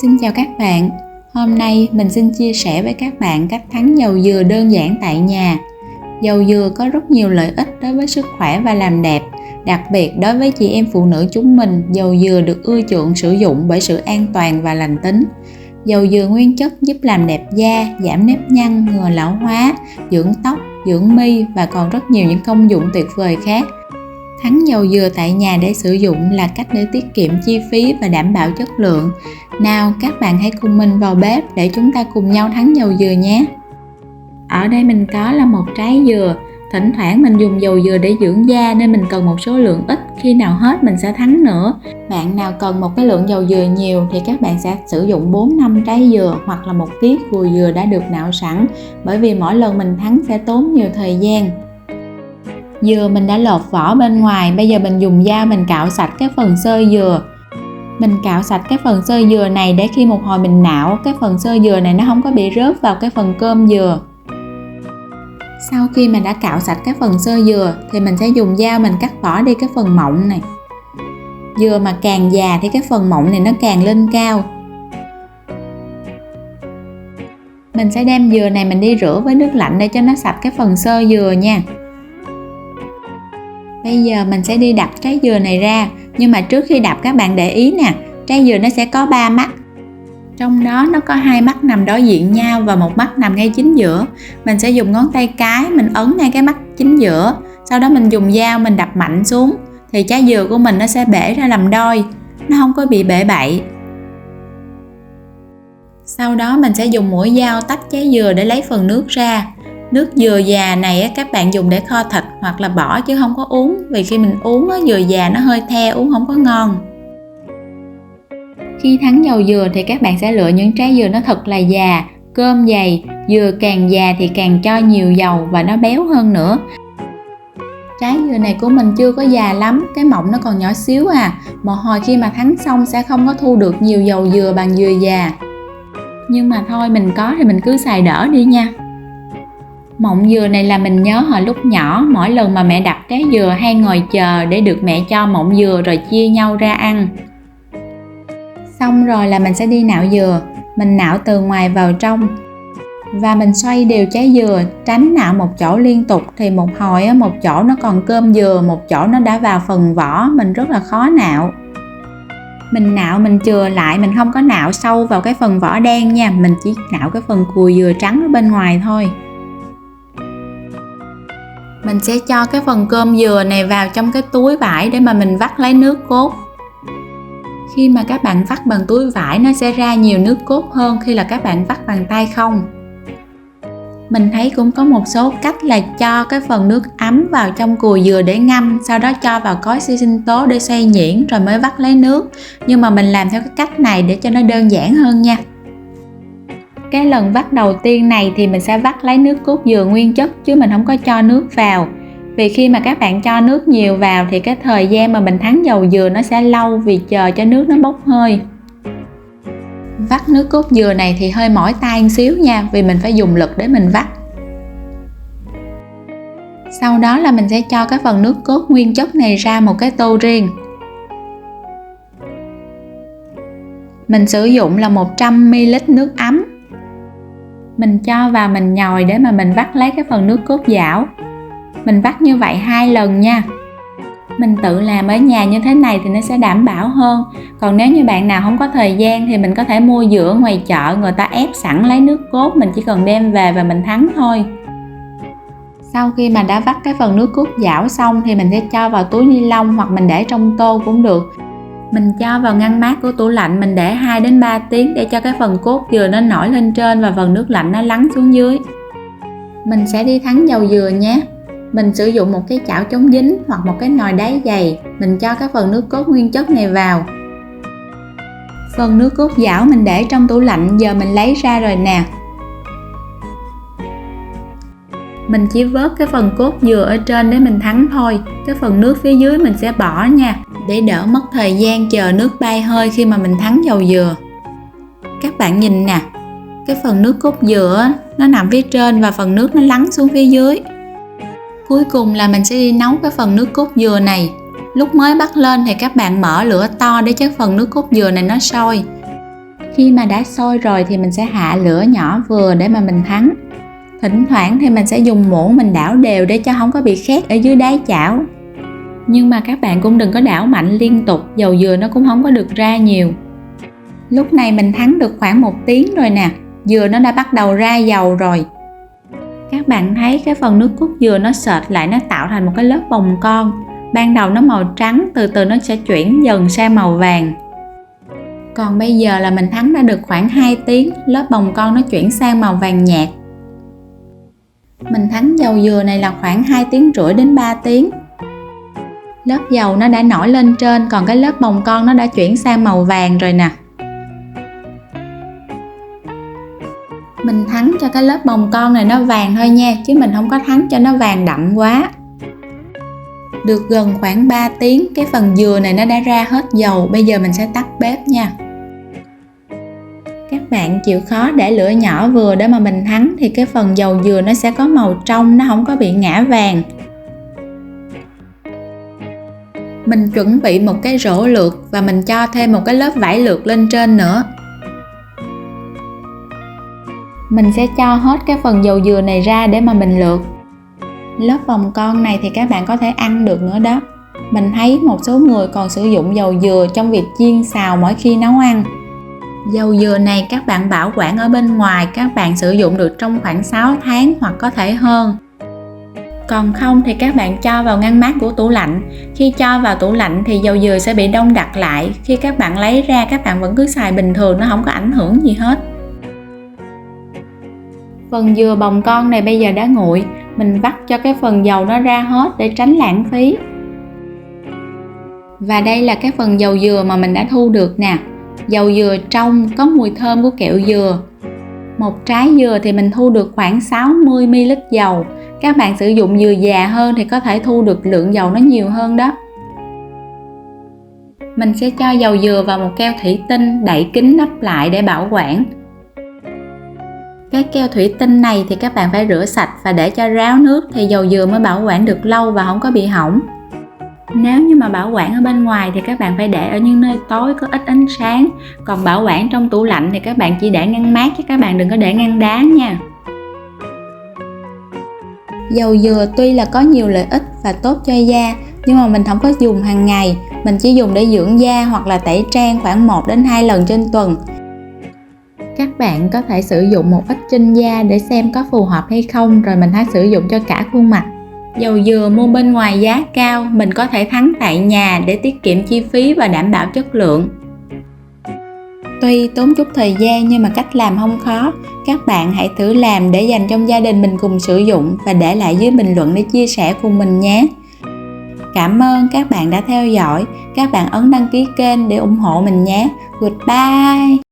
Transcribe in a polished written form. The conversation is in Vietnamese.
Xin chào các bạn, hôm nay mình xin chia sẻ với các bạn cách thắng dầu dừa đơn giản tại nhà. Dầu dừa có rất nhiều lợi ích đối với sức khỏe và làm đẹp, đặc biệt đối với chị em phụ nữ chúng mình, dầu dừa được ưa chuộng sử dụng bởi sự an toàn và lành tính. Dầu dừa nguyên chất giúp làm đẹp da, giảm nếp nhăn, ngừa lão hóa, dưỡng tóc, dưỡng mi và còn rất nhiều những công dụng tuyệt vời khác. Thắng dầu dừa tại nhà để sử dụng là cách để tiết kiệm chi phí và đảm bảo chất lượng. Nào các bạn hãy cùng mình vào bếp để chúng ta cùng nhau thắng dầu dừa nhé. Ở đây mình có là một trái dừa. Thỉnh thoảng mình dùng dầu dừa để dưỡng da nên mình cần một số lượng ít, khi nào hết mình sẽ thắng nữa. Bạn nào cần một cái lượng dầu dừa nhiều thì các bạn sẽ sử dụng 4-5 trái dừa hoặc là 1 kg cùi dừa đã được nạo sẵn, bởi vì mỗi lần mình thắng sẽ tốn nhiều thời gian. Dừa mình đã lột vỏ bên ngoài, bây giờ mình dùng dao mình cạo sạch cái phần xơ dừa. Mình cạo sạch cái phần xơ dừa này để khi một hồi mình nạo, cái phần xơ dừa này nó không có bị rớt vào cái phần cơm dừa. Sau khi mà đã cạo sạch cái phần xơ dừa thì mình sẽ dùng dao mình cắt bỏ đi cái phần mọng này. Dừa mà càng già thì cái phần mọng này nó càng lên cao. Mình sẽ đem dừa này mình đi rửa với nước lạnh để cho nó sạch cái phần xơ dừa nha. Bây giờ mình sẽ đi đập trái dừa này ra, nhưng mà trước khi đập các bạn để ý nè, trái dừa nó sẽ có 3 mắt. Trong đó nó có 2 mắt nằm đối diện nhau và 1 mắt nằm ngay chính giữa. Mình sẽ dùng ngón tay cái mình ấn ngay cái mắt chính giữa, sau đó mình dùng dao mình đập mạnh xuống thì trái dừa của mình nó sẽ bể ra làm đôi, nó không có bị bể bậy. Sau đó mình sẽ dùng mũi dao tách trái dừa để lấy phần nước ra. Nước dừa già này các bạn dùng để kho thịt hoặc là bỏ chứ không có uống, vì khi mình uống dừa già nó hơi the, uống không có ngon. Khi thắng dầu dừa thì các bạn sẽ lựa những trái dừa nó thật là già, cơm dày. Dừa càng già thì càng cho nhiều dầu và nó béo hơn nữa. Trái dừa này của mình chưa có già lắm, cái mọng nó còn nhỏ xíu à. Một hồi khi mà thắng xong sẽ không có thu được nhiều dầu dừa bằng dừa già. Nhưng mà thôi, mình có thì mình cứ xài đỡ đi nha. Mọng dừa này là mình nhớ hồi lúc nhỏ, mỗi lần mà mẹ đập trái dừa hay ngồi chờ để được mẹ cho mọng dừa rồi chia nhau ra ăn. Xong rồi là mình sẽ đi nạo dừa. Mình nạo từ ngoài vào trong và mình xoay đều trái dừa, tránh nạo một chỗ liên tục thì một hồi một chỗ nó còn cơm dừa, một chỗ nó đã vào phần vỏ, mình rất là khó nạo. Mình nạo mình chừa lại, mình không có nạo sâu vào cái phần vỏ đen nha, mình chỉ nạo cái phần cùi dừa trắng ở bên ngoài thôi. Mình sẽ cho cái phần cơm dừa này vào trong cái túi vải để mà mình vắt lấy nước cốt. Khi mà các bạn vắt bằng túi vải nó sẽ ra nhiều nước cốt hơn khi là các bạn vắt bằng tay không. Mình thấy cũng có một số cách là cho cái phần nước ấm vào trong cùi dừa để ngâm, sau đó cho vào cối xi sinh tố để xoay nhuyễn rồi mới vắt lấy nước. Nhưng mà mình làm theo cái cách này để cho nó đơn giản hơn nha. Cái lần vắt đầu tiên này thì mình sẽ vắt lấy nước cốt dừa nguyên chất chứ mình không có cho nước vào. Vì khi mà các bạn cho nước nhiều vào thì cái thời gian mà mình thắng dầu dừa nó sẽ lâu vì chờ cho nước nó bốc hơi. Vắt nước cốt dừa này thì hơi mỏi tay một xíu nha, vì mình phải dùng lực để mình vắt. Sau đó là mình sẽ cho cái phần nước cốt nguyên chất này ra một cái tô riêng. Mình sử dụng là 100ml nước ấm. Mình cho vào mình nhồi để mà mình vắt lấy cái phần nước cốt dảo. Mình vắt như vậy 2 lần nha. Mình tự làm ở nhà như thế này thì nó sẽ đảm bảo hơn. Còn nếu như bạn nào không có thời gian thì mình có thể mua dừa ở ngoài chợ, người ta ép sẵn lấy nước cốt, mình chỉ cần đem về và mình thắng thôi. Sau khi mà đã vắt cái phần nước cốt dảo xong thì mình sẽ cho vào túi ni lông hoặc mình để trong tô cũng được. Mình cho vào ngăn mát của tủ lạnh, mình để 2-3 tiếng để cho cái phần cốt dừa nó nổi lên trên và phần nước lạnh nó lắng xuống dưới. Mình sẽ đi thắng dầu dừa nhé. Mình sử dụng một cái chảo chống dính hoặc một cái nồi đáy dày. Mình cho cái phần nước cốt nguyên chất này vào. Phần nước cốt dảo mình để trong tủ lạnh, giờ mình lấy ra rồi nè. Mình chỉ vớt cái phần cốt dừa ở trên để mình thắng thôi. Cái phần nước phía dưới mình sẽ bỏ nha, để đỡ mất thời gian chờ nước bay hơi khi mà mình thắng dầu dừa. Các bạn nhìn nè, cái phần nước cốt dừa nó nằm phía trên và phần nước nó lắng xuống phía dưới. Cuối cùng là mình sẽ đi nấu cái phần nước cốt dừa này. Lúc mới bắt lên thì các bạn mở lửa to để cho phần nước cốt dừa này nó sôi. Khi mà đã sôi rồi thì mình sẽ hạ lửa nhỏ vừa để mà mình thắng. Thỉnh thoảng thì mình sẽ dùng muỗng mình đảo đều để cho không có bị khét ở dưới đáy chảo. Nhưng mà các bạn cũng đừng có đảo mạnh liên tục, dầu dừa nó cũng không có được ra nhiều. Lúc này mình thắng được khoảng 1 tiếng rồi nè, dừa nó đã bắt đầu ra dầu rồi. Các bạn thấy cái phần nước cốt dừa nó sệt lại, nó tạo thành một cái lớp bồng con. Ban đầu nó màu trắng, từ từ nó sẽ chuyển dần sang màu vàng. Còn bây giờ là mình thắng đã được khoảng 2 tiếng, lớp bồng con nó chuyển sang màu vàng nhạt. Mình thắng dầu dừa này là khoảng 2 tiếng rưỡi đến 3 tiếng. Lớp dầu nó đã nổi lên trên, còn cái lớp bồng con nó đã chuyển sang màu vàng rồi nè. Mình thắng cho cái lớp bồng con này nó vàng thôi nha, chứ mình không có thắng cho nó vàng đậm quá. Được gần khoảng 3 tiếng, cái phần dừa này nó đã ra hết dầu. Bây giờ mình sẽ tắt bếp nha. Các bạn chịu khó để lửa nhỏ vừa để mà mình thắng thì cái phần dầu dừa nó sẽ có màu trong, nó không có bị ngã vàng. Mình chuẩn bị một cái rổ lược và mình cho thêm một cái lớp vải lược lên trên nữa. Mình sẽ cho hết cái phần dầu dừa này ra để mà mình lược. Lớp bồng con này thì các bạn có thể ăn được nữa đó. Mình thấy một số người còn sử dụng dầu dừa trong việc chiên xào mỗi khi nấu ăn. Dầu dừa này các bạn bảo quản ở bên ngoài, các bạn sử dụng được trong khoảng 6 tháng hoặc có thể hơn. Còn không thì các bạn cho vào ngăn mát của tủ lạnh. Khi cho vào tủ lạnh thì dầu dừa sẽ bị đông đặc lại. Khi các bạn lấy ra, các bạn vẫn cứ xài bình thường, nó không có ảnh hưởng gì hết. Phần dừa bồng con này bây giờ đã nguội. Mình vắt cho cái phần dầu nó ra hết để tránh lãng phí. Và đây là cái phần dầu dừa mà mình đã thu được nè. Dầu dừa trong, có mùi thơm của kẹo dừa. Một trái dừa thì mình thu được khoảng 60 ml dầu. Các bạn sử dụng dừa già hơn thì có thể thu được lượng dầu nó nhiều hơn đó. Mình sẽ cho dầu dừa vào một keo thủy tinh, đậy kín nắp lại để bảo quản. Cái keo thủy tinh này thì các bạn phải rửa sạch và để cho ráo nước thì dầu dừa mới bảo quản được lâu và không có bị hỏng. Nếu như mà bảo quản ở bên ngoài thì các bạn phải để ở những nơi tối có ít ánh sáng. Còn bảo quản trong tủ lạnh thì các bạn chỉ để ngăn mát chứ các bạn đừng có để ngăn đá nha. Dầu dừa tuy là có nhiều lợi ích và tốt cho da, nhưng mà mình không có dùng hàng ngày. Mình chỉ dùng để dưỡng da hoặc là tẩy trang khoảng 1 đến 2 lần trên tuần. Các bạn có thể sử dụng một ít trên da để xem có phù hợp hay không, rồi mình hãy sử dụng cho cả khuôn mặt. Dầu dừa mua bên ngoài giá cao, mình có thể thắng tại nhà để tiết kiệm chi phí và đảm bảo chất lượng. Tuy tốn chút thời gian nhưng mà cách làm không khó. Các bạn hãy thử làm để dành trong gia đình mình cùng sử dụng và để lại dưới bình luận để chia sẻ cùng mình nhé. Cảm ơn các bạn đã theo dõi. Các bạn ấn đăng ký kênh để ủng hộ mình nhé. Goodbye!